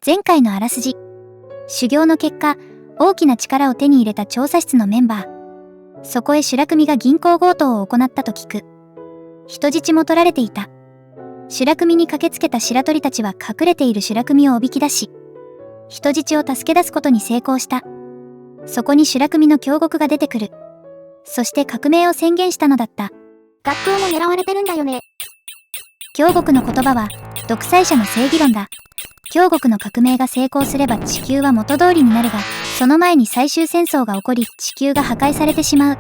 前回のあらすじ。修行の結果、大きな力を手に入れた調査室のメンバー。そこへ白組が銀行強盗を行ったと聞く。人質も取られていた。白組に駆けつけた白鳥たちは隠れている白組をおびき出し、人質を助け出すことに成功した。そこに白組の京極が出てくる。そして革命を宣言したのだった。学校も狙われてるんだよね。京極の言葉は、独裁者の正義論だ。京極の革命が成功すれば地球は元通りになるが、その前に最終戦争が起こり地球が破壊されてしまう。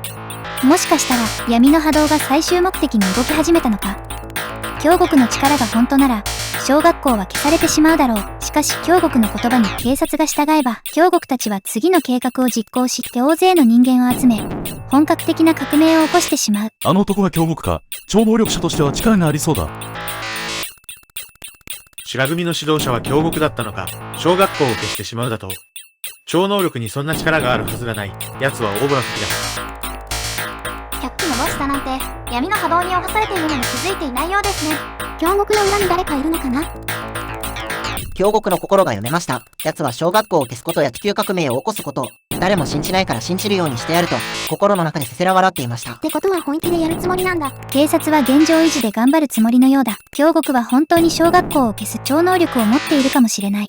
もしかしたら闇の波動が最終目的に動き始めたのか。京極の力が本当なら、小学校は消されてしまうだろう。しかし京極の言葉に警察が従えば、京極たちは次の計画を実行し、大勢の人間を集め、本格的な革命を起こしてしまう。あの男が京極か。超能力者としては力がありそうだ。白組の指導者は京極だったのか。小学校を消してしまうだと。超能力にそんな力があるはずがない。奴は大ボラ吹きだ。100機のボスだなんて、闇の波動に侵されているのに気づいていないようですね。京極の裏に誰かいるのかな。京極の心が読めました。奴は小学校を消すことや地球革命を起こすことを、誰も信じないから信じるようにしてやると、心の中でせせら笑っていました。ってことは本気でやるつもりなんだ。警察は現状維持で頑張るつもりのようだ。京極は本当に小学校を消す超能力を持っているかもしれない。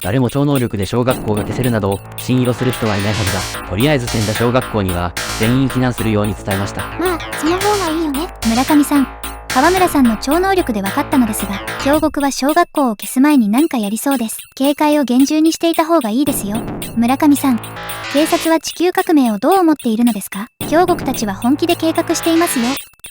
誰も超能力で小学校が消せるなど、信用する人はいないはずだ。とりあえず千田小学校には、全員避難するように伝えました。まあ、その方がいいよね。村上さん、川村さんの超能力で分かったのですが、京極は小学校を消す前に何かやりそうです。警戒を厳重にしていた方がいいですよ。村上さん、警察は地球革命をどう思っているのですか？京極たちは本気で計画していますよ。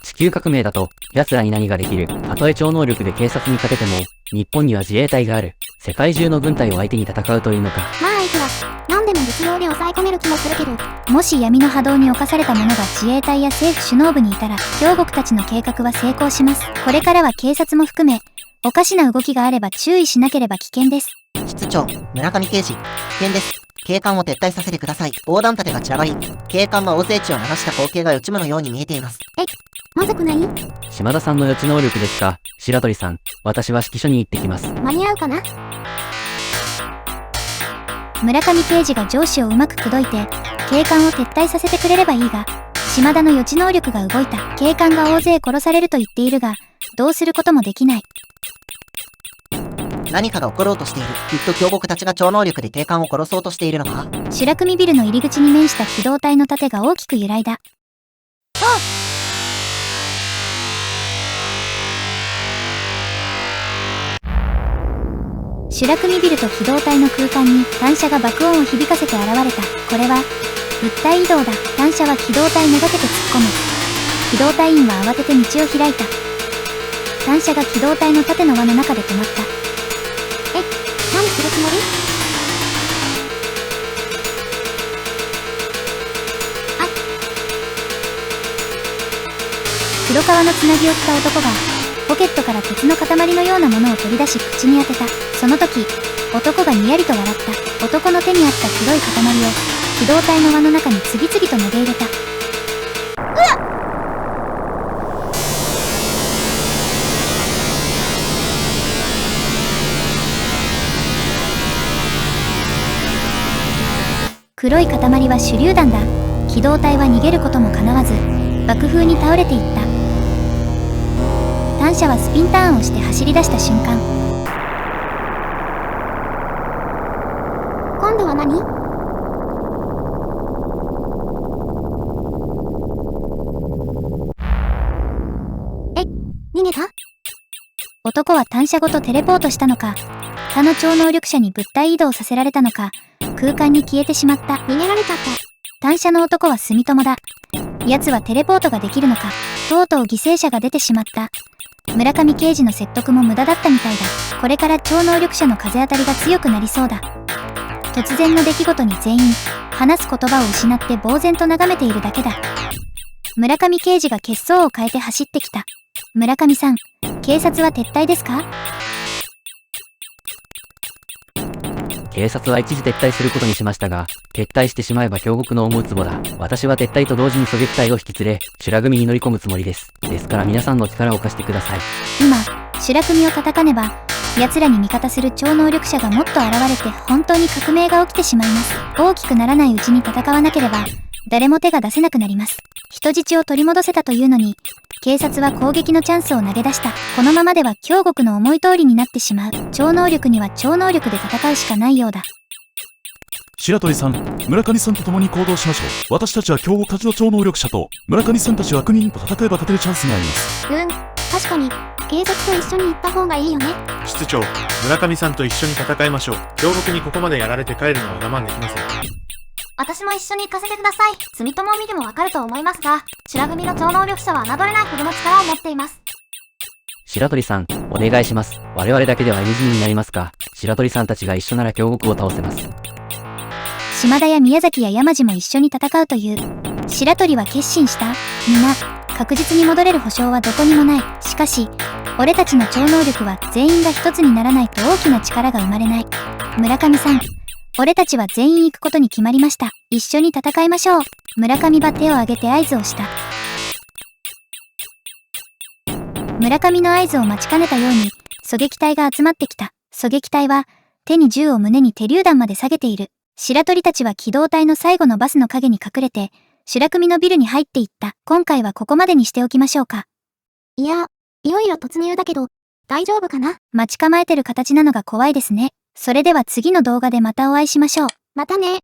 地球革命だと、奴らに何ができる？たとえ超能力で警察に勝てても、日本には自衛隊がある。世界中の軍隊を相手に戦うというのか。まあいくら、何でも実用で抑え込める気もするけど。もし闇の波動に侵された者が自衛隊や政府首脳部にいたら、京極たちの計画は成功します。これからは警察も含め、おかしな動きがあれば注意しなければ危険です。室長、村上刑事、危険です。警官を撤退させてください。横断盾が散らばり、警官が大勢血を流した光景が予知夢のように見えています。まずくない？島田さんの予知能力ですか？白鳥さん、私は指揮所に行ってきます。間に合うかな？村上刑事が上司をうまく口説いて、警官を撤退させてくれればいいが、島田の予知能力が動いた。警官が大勢殺されると言っているが、どうすることもできない。何かが起ころうとしている。きっと京極たちが超能力で警官を殺そうとしているのか。白組ビルの入り口に面した機動隊の盾が大きく揺らいだ。白組ビルと機動隊の空間に単車が爆音を響かせて現れた。これは物体移動だ。単車は機動隊めがけて突っ込む。機動隊員は慌てて道を開いた。単車が機動隊の盾の輪の中で止まった。何するつもり？黒革のつなぎを着た男がポケットから鉄の塊のようなものを取り出し口に当てた。その時、男がにやりと笑った。男の手にあった黒い塊を機動隊の輪の中に次々と投げ入れた。黒い塊は手榴弾だ。機動隊は逃げることも叶わず、爆風に倒れていった。単車はスピンターンをして走り出した瞬間、今度は何？逃げた？男は単車ごとテレポートしたのか、他の超能力者に物体移動させられたのか、空間に消えてしまった。逃げられちゃった。単車の男は住友だ。奴はテレポートができるのか。とうとう犠牲者が出てしまった。村上刑事の説得も無駄だったみたいだ。これから超能力者の風当たりが強くなりそうだ。突然の出来事に全員、話す言葉を失って呆然と眺めているだけだ。村上刑事が血相を変えて走ってきた。村上さん、警察は撤退ですか？警察は一時撤退することにしましたが、撤退してしまえば京極の思う壺だ。私は撤退と同時に狙撃隊を引き連れ、修羅組に乗り込むつもりです。ですから皆さんの力を貸してください。今、修羅組を叩かねば、奴らに味方する超能力者がもっと現れて本当に革命が起きてしまいます。大きくならないうちに戦わなければ、誰も手が出せなくなります。人質を取り戻せたというのに、警察は攻撃のチャンスを投げ出した。このままでは京極の思い通りになってしまう。超能力には超能力で戦うしかないようだ。白鳥さん、村上さんと共に行動しましょう。私たちは京極たちの超能力者と、村上さんたちは国人と戦えば勝てるチャンスがあります。確かに、警察と一緒に行った方がいいよね。室長、村上さんと一緒に戦いましょう。京極にここまでやられて帰るのは我慢できません。私も一緒に行かせてください。住友を見てもわかると思いますが、白組の超能力者は侮れないほどの力を持っています。白鳥さん、お願いします。我々だけでは NG になりますが、白鳥さんたちが一緒なら京極を倒せます。島田や宮崎や山路も一緒に戦うという。白鳥は決心した。皆、確実に戻れる保証はどこにもない。しかし、俺たちの超能力は全員が一つにならないと大きな力が生まれない。村上さん、俺たちは全員行くことに決まりました。一緒に戦いましょう。村上は手を挙げて合図をした。村上の合図を待ちかねたように、狙撃隊が集まってきた。狙撃隊は、手に銃を胸に手榴弾まで下げている。白鳥たちは機動隊の最後のバスの陰に隠れて、白組のビルに入っていった。今回はここまでにしておきましょうか。いや、いよいよ突入だけど、大丈夫かな？待ち構えてる形なのが怖いですね。それでは次の動画でまたお会いしましょう。またね。